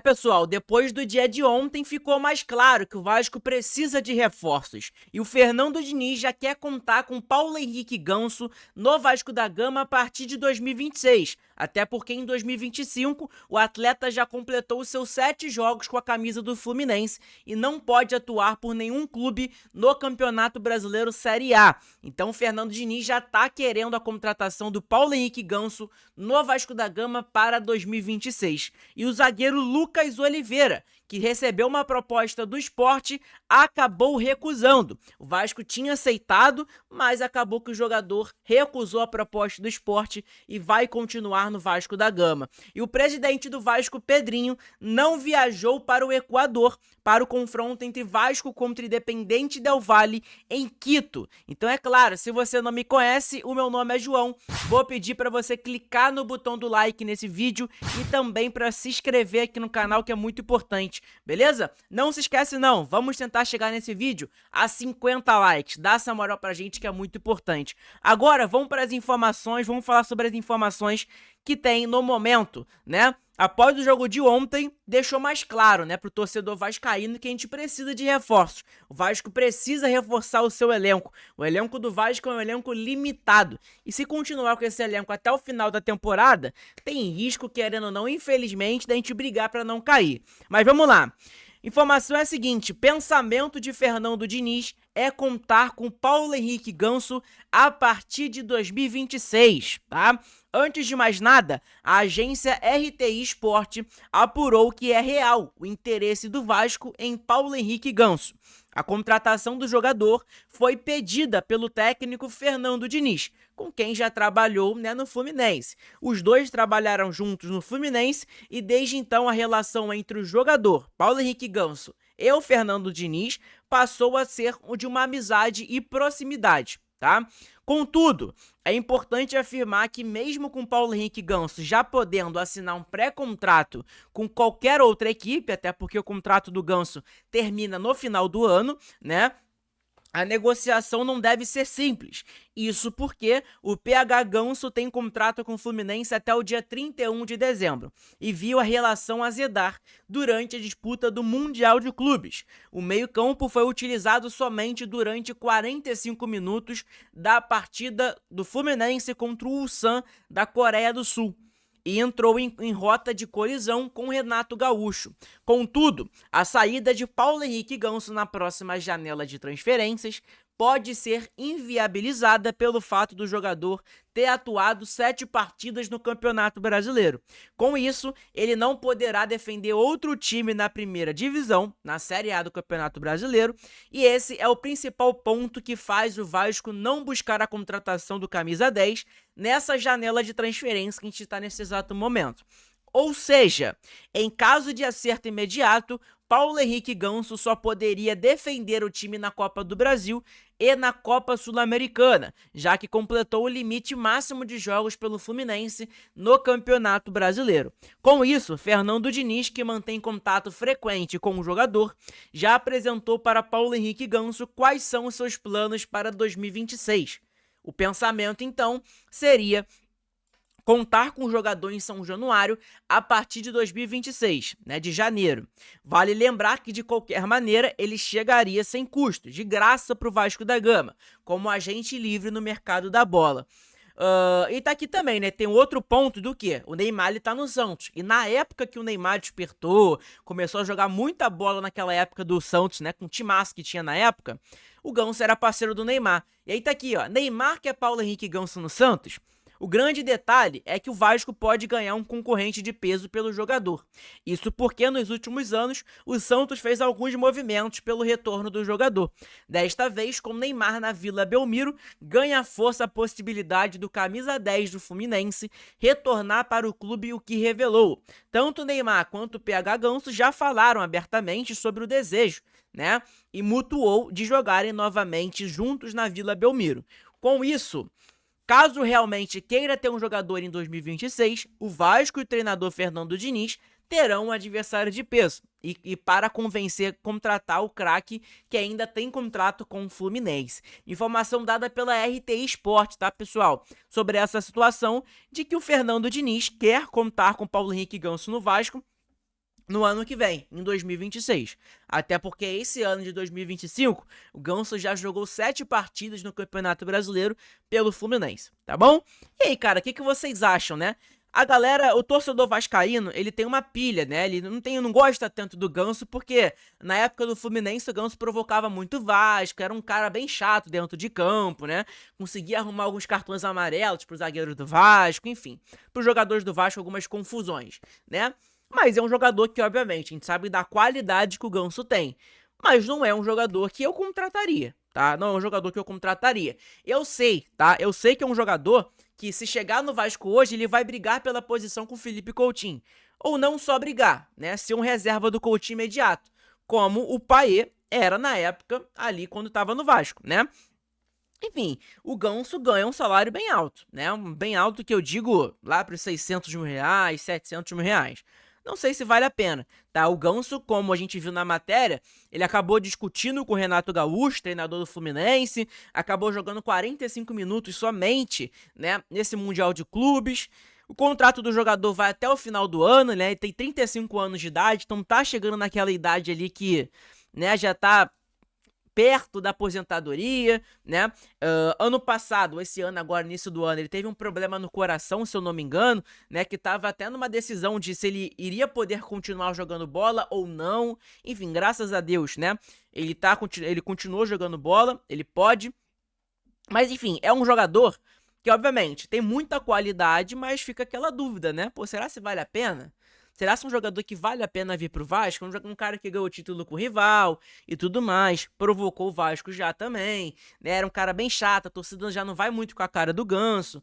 Pessoal, depois do dia de ontem ficou mais claro que o Vasco precisa de reforços e o Fernando Diniz já quer contar com Paulo Henrique Ganso no Vasco da Gama a partir de 2026, até porque em 2025 o atleta já completou seus 7 jogos com a camisa do Fluminense e não pode atuar por nenhum clube no Campeonato Brasileiro Série A. Então o Fernando Diniz já está querendo a contratação do Paulo Henrique Ganso no Vasco da Gama para 2026. E o zagueiro Lucas Oliveira, que recebeu uma proposta do Sport, acabou recusando. O Vasco tinha aceitado, mas acabou que o jogador recusou a proposta do Sport e vai continuar no Vasco da Gama. E o presidente do Vasco, Pedrinho, não viajou para o Equador para o confronto entre Vasco contra Independiente Del Valle em Quito. Então é claro, se você não me conhece, o meu nome é João. Vou pedir para você clicar no botão do like nesse vídeo e também para se inscrever aqui no canal, que é muito importante, beleza? Não se esquece não, vamos tentar chegar nesse vídeo a 50 likes, dá essa moral pra gente que é muito importante. Agora vamos para as informações, vamos falar sobre as informações que tem no momento, né? Após o jogo de ontem, deixou mais claro, né, pro torcedor vascaíno que a gente precisa de reforços. O Vasco precisa reforçar o seu elenco. O elenco do Vasco é um elenco limitado. E se continuar com esse elenco até o final da temporada, tem risco, querendo ou não, infelizmente, da gente brigar para não cair. Mas vamos lá. Informação é a seguinte: pensamento de Fernando Diniz é contar com Paulo Henrique Ganso a partir de 2026, tá? Antes de mais nada, a agência RTI Sport apurou que é real o interesse do Vasco em Paulo Henrique Ganso. A contratação do jogador foi pedida pelo técnico Fernando Diniz, com quem já trabalhou, né, no Fluminense. Os dois trabalharam juntos no Fluminense e desde então a relação entre o jogador Paulo Henrique Ganso e o Fernando Diniz passou a ser de uma amizade e proximidade, tá? Contudo, é importante afirmar que mesmo com Paulo Henrique Ganso já podendo assinar um pré-contrato com qualquer outra equipe, até porque o contrato do Ganso termina no final do ano, né? A negociação não deve ser simples. Isso porque o PH Ganso tem contrato com o Fluminense até o dia 31 de dezembro e viu a relação azedar durante a disputa do Mundial de Clubes. O meio-campo foi utilizado somente durante 45 minutos da partida do Fluminense contra o Ulsan da Coreia do Sul e entrou em rota de colisão com Renato Gaúcho. Contudo, a saída de Paulo Henrique Ganso na próxima janela de transferências pode ser inviabilizada pelo fato do jogador ter atuado 7 partidas no Campeonato Brasileiro. Com isso, ele não poderá defender outro time na primeira divisão, na Série A do Campeonato Brasileiro, e esse é o principal ponto que faz o Vasco não buscar a contratação do camisa 10 nessa janela de transferência que a gente está nesse exato momento. Ou seja, em caso de acerto imediato, Paulo Henrique Ganso só poderia defender o time na Copa do Brasil e na Copa Sul-Americana, já que completou o limite máximo de jogos pelo Fluminense no Campeonato Brasileiro. Com isso, Fernando Diniz, que mantém contato frequente com o jogador, já apresentou para Paulo Henrique Ganso quais são os seus planos para 2026. O pensamento, então, seria contar com o jogador em São Januário a partir de 2026, né, de janeiro. Vale lembrar que, de qualquer maneira, ele chegaria sem custo, de graça para o Vasco da Gama, como agente livre no mercado da bola. E tá aqui também, né, tem outro ponto do que o Neymar, ele tá no Santos, e na época que o Neymar despertou, começou a jogar muita bola naquela época do Santos, né, com o timaço que tinha na época, o Ganso era parceiro do Neymar. E aí tá aqui, ó, Neymar que é Paulo Henrique Ganso no Santos. O grande detalhe é que o Vasco pode ganhar um concorrente de peso pelo jogador. Isso porque nos últimos anos o Santos fez alguns movimentos pelo retorno do jogador. Desta vez, com Neymar na Vila Belmiro, ganha força a possibilidade do camisa 10 do Fluminense retornar para o clube, o que revelou. Tanto Neymar quanto o PH Ganso já falaram abertamente sobre o desejo, né? E mutuou de jogarem novamente juntos na Vila Belmiro. Com isso, caso realmente queira ter um jogador em 2026, o Vasco e o treinador Fernando Diniz terão um adversário de peso. E para convencer, contratar o craque que ainda tem contrato com o Fluminense. Informação dada pela RTI Sport, tá, pessoal? Sobre essa situação de que o Fernando Diniz quer contar com Paulo Henrique Ganso no Vasco, no ano que vem, em 2026. Até porque esse ano de 2025, o Ganso já jogou 7 partidas no Campeonato Brasileiro pelo Fluminense, tá bom? E aí, cara, o que vocês acham, né? A galera, o torcedor vascaíno, ele tem uma pilha, né? Ele não gosta tanto do Ganso, porque na época do Fluminense o Ganso provocava muito Vasco, era um cara bem chato dentro de campo, né? Conseguia arrumar alguns cartões amarelos pro zagueiro do Vasco, enfim, pros jogadores do Vasco algumas confusões, né? Mas é um jogador que, obviamente, a gente sabe da qualidade que o Ganso tem. Mas não é um jogador que eu contrataria, tá? Não é um jogador que eu contrataria. Eu sei, tá? Eu sei que é um jogador que, se chegar no Vasco hoje, ele vai brigar pela posição com o Felipe Coutinho. Ou não só brigar, né? Ser um reserva do Coutinho imediato. Como o Payet era na época, ali, quando estava no Vasco, né? Enfim, o Ganso ganha um salário bem alto, né? Bem alto que eu digo lá para os 600 mil reais, 700 mil reais. Não sei se vale a pena, tá? O Ganso, como a gente viu na matéria, ele acabou discutindo com o Renato Gaúcho, treinador do Fluminense, acabou jogando 45 minutos somente, né, nesse Mundial de Clubes. O contrato do jogador vai até o final do ano, né? Ele tem 35 anos de idade, então tá chegando naquela idade ali que, né, já tá perto da aposentadoria, né? Ano passado, esse ano agora, início do ano, ele teve um problema no coração, se eu não me engano, né? Que tava até numa decisão de se ele iria poder continuar jogando bola ou não. Enfim, graças a Deus, né? Ele continuou jogando bola, ele pode. Mas enfim, é um jogador que, obviamente, tem muita qualidade, mas fica aquela dúvida, né? Pô, será se vale a pena? Será que é um jogador que vale a pena vir pro Vasco? Um cara que ganhou o título com o rival e tudo mais. Provocou o Vasco já também, né? Era um cara bem chato, a torcida já não vai muito com a cara do Ganso.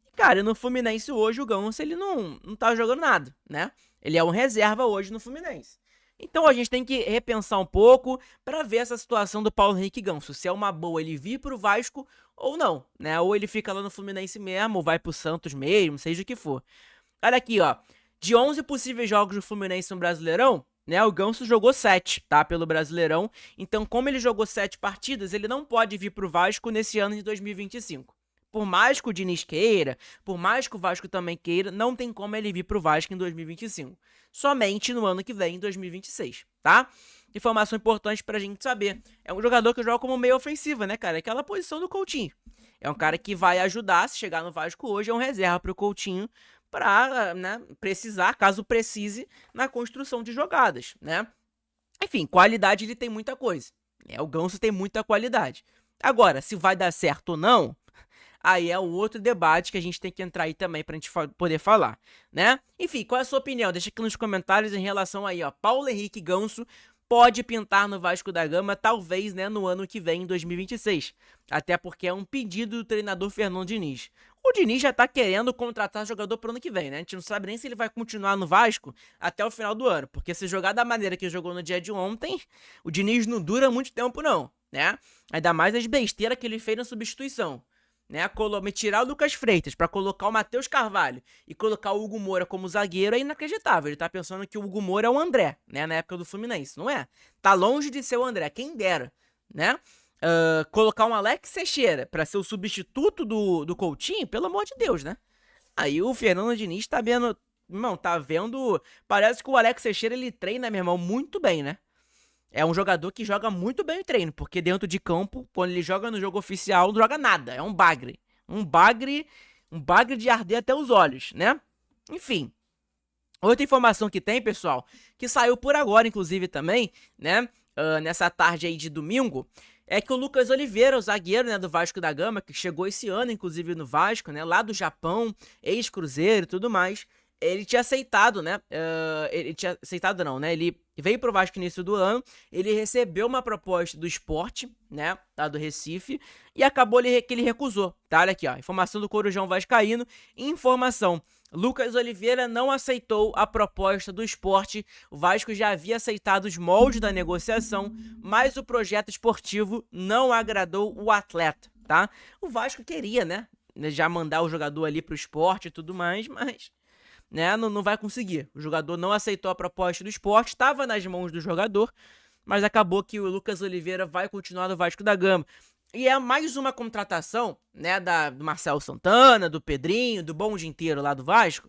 E, cara, no Fluminense hoje, o Ganso, ele não tá jogando nada, né? Ele é um reserva hoje no Fluminense. Então a gente tem que repensar um pouco para ver essa situação do Paulo Henrique Ganso. Se é uma boa ele vir pro Vasco ou não, né? Ou ele fica lá no Fluminense mesmo, ou vai pro Santos mesmo, seja o que for. Olha aqui, ó. De 11 possíveis jogos do Fluminense no Brasileirão, né, o Ganso jogou 7, tá, pelo Brasileirão. Então, como ele jogou 7 partidas, ele não pode vir pro Vasco nesse ano de 2025. Por mais que o Diniz queira, por mais que o Vasco também queira, não tem como ele vir pro Vasco em 2025. Somente no ano que vem, em 2026, tá? Informação importante pra gente saber. É um jogador que joga como meio ofensiva, né, cara? É aquela posição do Coutinho. É um cara que vai ajudar, se chegar no Vasco hoje, é um reserva pro Coutinho para, né, precisar, caso precise, na construção de jogadas, né? Enfim, qualidade ele tem muita coisa. O Ganso tem muita qualidade. Agora, se vai dar certo ou não, aí é um outro debate que a gente tem que entrar aí também pra gente poder falar, né? Enfim, qual é a sua opinião? Deixa aqui nos comentários em relação aí, ó. Paulo Henrique Ganso pode pintar no Vasco da Gama, talvez, né, no ano que vem, em 2026. Até porque é um pedido do treinador Fernando Diniz. O Diniz já tá querendo contratar jogador pro ano que vem, né? A gente não sabe nem se ele vai continuar no Vasco até o final do ano. Porque se jogar da maneira que jogou no dia de ontem, o Diniz não dura muito tempo, não, né? Ainda mais as besteiras que ele fez na substituição, né? Me tirar o Lucas Freitas pra colocar o Matheus Carvalho e colocar o Hugo Moura como zagueiro é inacreditável. Ele tá pensando que o Hugo Moura é o André, né? Na época do Fluminense. Não é? Tá longe de ser o André, quem dera, né? Colocar um Alex Teixeira pra ser o substituto do Coutinho, pelo amor de Deus, né? Aí o Fernando Diniz tá vendo. Irmão, tá vendo. Parece que o Alex Teixeira ele treina, meu irmão, muito bem, né? É um jogador que joga muito bem o treino, porque dentro de campo, quando ele joga no jogo oficial, não joga nada. É um bagre. Um bagre de arder até os olhos, né? Enfim. Outra informação que tem, pessoal, que saiu por agora, inclusive, também, né? Nessa tarde aí de domingo, é que o Lucas Oliveira, o zagueiro, né, do Vasco da Gama, que chegou esse ano, inclusive, no Vasco, né? Lá do Japão, ex-Cruzeiro e tudo mais. Ele tinha aceitado, né? Ele tinha aceitado não, né? Ele veio pro Vasco no início do ano, ele recebeu uma proposta do Sport, né? Lá do Recife, e acabou que ele recusou, tá? Olha aqui, ó. Informação do Corujão Vascaíno. Informação. Lucas Oliveira não aceitou a proposta do Sport. O Vasco já havia aceitado os moldes da negociação, mas o projeto esportivo não agradou o atleta, tá? O Vasco queria, né? Já mandar o jogador ali pro Sport e tudo mais, mas... né, não vai conseguir. O jogador não aceitou a proposta do Sport, estava nas mãos do jogador, mas acabou que o Lucas Oliveira vai continuar no Vasco da Gama. E é mais uma contratação, né, do Marcelo Santana, do Pedrinho, do bonde inteiro lá do Vasco,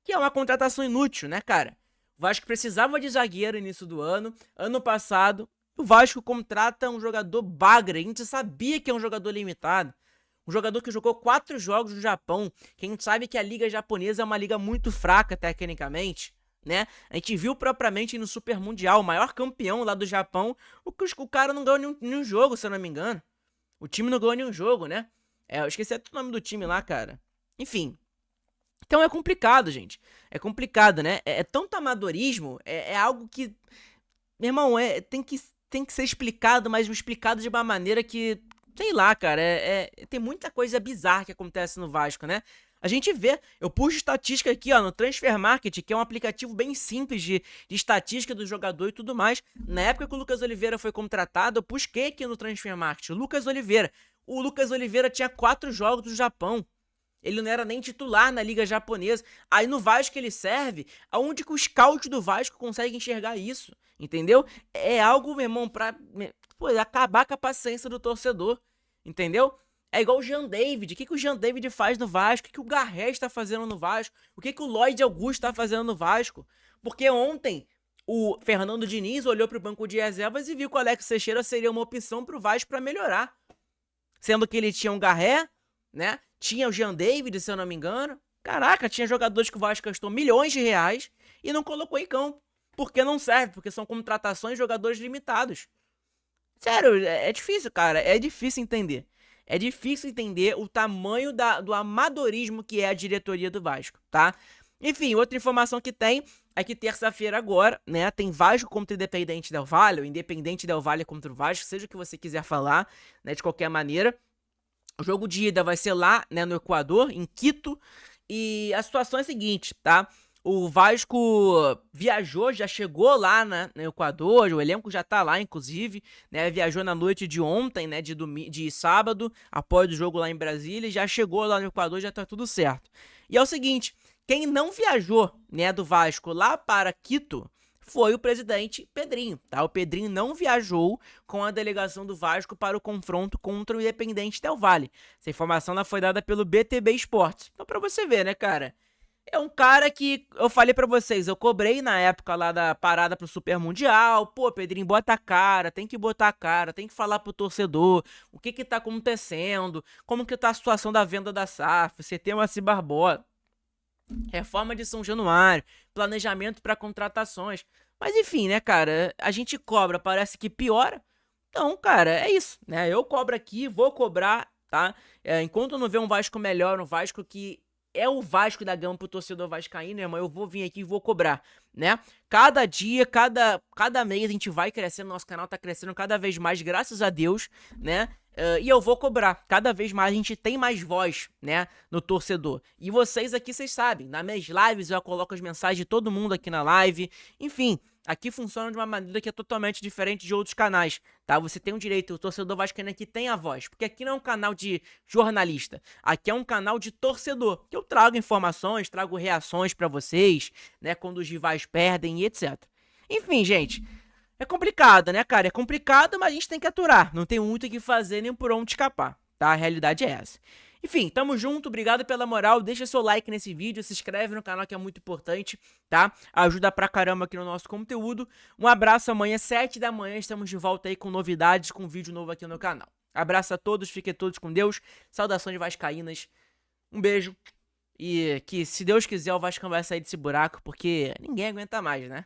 que é uma contratação inútil, né, cara? O Vasco precisava de zagueiro no início do ano. Ano passado, o Vasco contrata um jogador bagre. A gente sabia que é um jogador limitado. Um jogador que jogou 4 jogos no Japão. Que a gente sabe que a liga japonesa é uma liga muito fraca tecnicamente, né? A gente viu propriamente no Super Mundial, o maior campeão lá do Japão, o cara não ganhou nenhum jogo, se eu não me engano. O time não ganhou nenhum jogo, né? Eu esqueci até o nome do time lá, cara. Enfim. Então é complicado, gente. É complicado, né? É tanto amadorismo, é algo que, meu irmão, tem que ser explicado, mas explicado de uma maneira que, sei lá, cara, tem muita coisa bizarra que acontece no Vasco, né? A gente vê, eu puxo estatística aqui, ó, no Transfer Market, que é um aplicativo bem simples de estatística do jogador e tudo mais. Na época que o Lucas Oliveira foi contratado, eu busquei aqui no Transfer Market, Lucas Oliveira. O Lucas Oliveira tinha 4 jogos do Japão. Ele não era nem titular na liga japonesa. Aí no Vasco ele serve, aonde que o scout do Vasco consegue enxergar isso, entendeu? É algo, meu irmão, pra acabar com a paciência do torcedor, entendeu? É igual o Jean David. O que o Jean David faz no Vasco? O que o Garré está fazendo no Vasco? O que o Lloyd Augusto está fazendo no Vasco? Porque ontem o Fernando Diniz olhou para o banco de reservas e viu que o Alex Teixeira seria uma opção para o Vasco para melhorar. Sendo que ele tinha um Garré, né? Tinha o Jean David, se eu não me engano. Caraca, tinha jogadores que o Vasco gastou milhões de reais e não colocou em campo. Porque não serve, porque são contratações de jogadores limitados. Sério, é difícil, cara. É difícil entender. É difícil entender o tamanho do amadorismo que é a diretoria do Vasco, tá? Enfim, outra informação que tem é que terça-feira agora, né, tem Vasco contra o Independente Del Valle, ou Independente Del Valle contra o Vasco, seja o que você quiser falar, né, de qualquer maneira. O jogo de ida vai ser lá, né, no Equador, em Quito, e a situação é a seguinte, tá? O Vasco viajou, já chegou lá no Equador, o elenco já tá lá, inclusive, né? Viajou na noite de ontem, né? De sábado, após o jogo lá em Brasília, e já chegou lá no Equador, já tá tudo certo. E é o seguinte, quem não viajou, né, do Vasco lá para Quito foi o presidente Pedrinho, tá? O Pedrinho não viajou com a delegação do Vasco para o confronto contra o Independente Del Valle. Essa informação ela foi dada pelo BTB Esportes. Então, pra você ver, né, cara? É um cara que eu falei pra vocês, eu cobrei na época lá da parada pro Super Mundial. Pô, Pedrinho, bota a cara, tem que botar a cara, tem que falar pro torcedor o que tá acontecendo, como que tá a situação da venda da SAF, você tem o Assi Barbosa, reforma de São Januário, planejamento pra contratações. Mas enfim, né, cara, a gente cobra, parece que piora. Então, cara, é isso, né? Eu cobro aqui, vou cobrar, tá? Enquanto eu não ver um Vasco melhor, um Vasco que é o Vasco da Gama pro torcedor vascaíno, irmão, eu vou vir aqui e vou cobrar, né? Cada dia, cada mês a gente vai crescendo, nosso canal tá crescendo cada vez mais, graças a Deus, né? E eu vou cobrar, cada vez mais a gente tem mais voz, né, no torcedor. E vocês aqui, vocês sabem, nas minhas lives eu coloco as mensagens de todo mundo aqui na live, enfim, aqui funciona de uma maneira que é totalmente diferente de outros canais, tá? Você tem um direito, o torcedor vascaíno aqui tem a voz, porque aqui não é um canal de jornalista, aqui é um canal de torcedor, que eu trago informações, trago reações pra vocês, né, quando os rivais perdem e etc. Enfim, gente, é complicado, né, cara? É complicado, mas a gente tem que aturar, não tem muito o que fazer nem por onde escapar, tá? A realidade é essa. Enfim, tamo junto, obrigado pela moral, deixa seu like nesse vídeo, se inscreve no canal que é muito importante, tá? Ajuda pra caramba aqui no nosso conteúdo. Um abraço, amanhã, 7 da manhã, estamos de volta aí com novidades, com vídeo novo aqui no canal. Abraço a todos, fiquem todos com Deus, saudações vascaínas, um beijo, e que se Deus quiser o Vascão vai sair desse buraco, porque ninguém aguenta mais, né?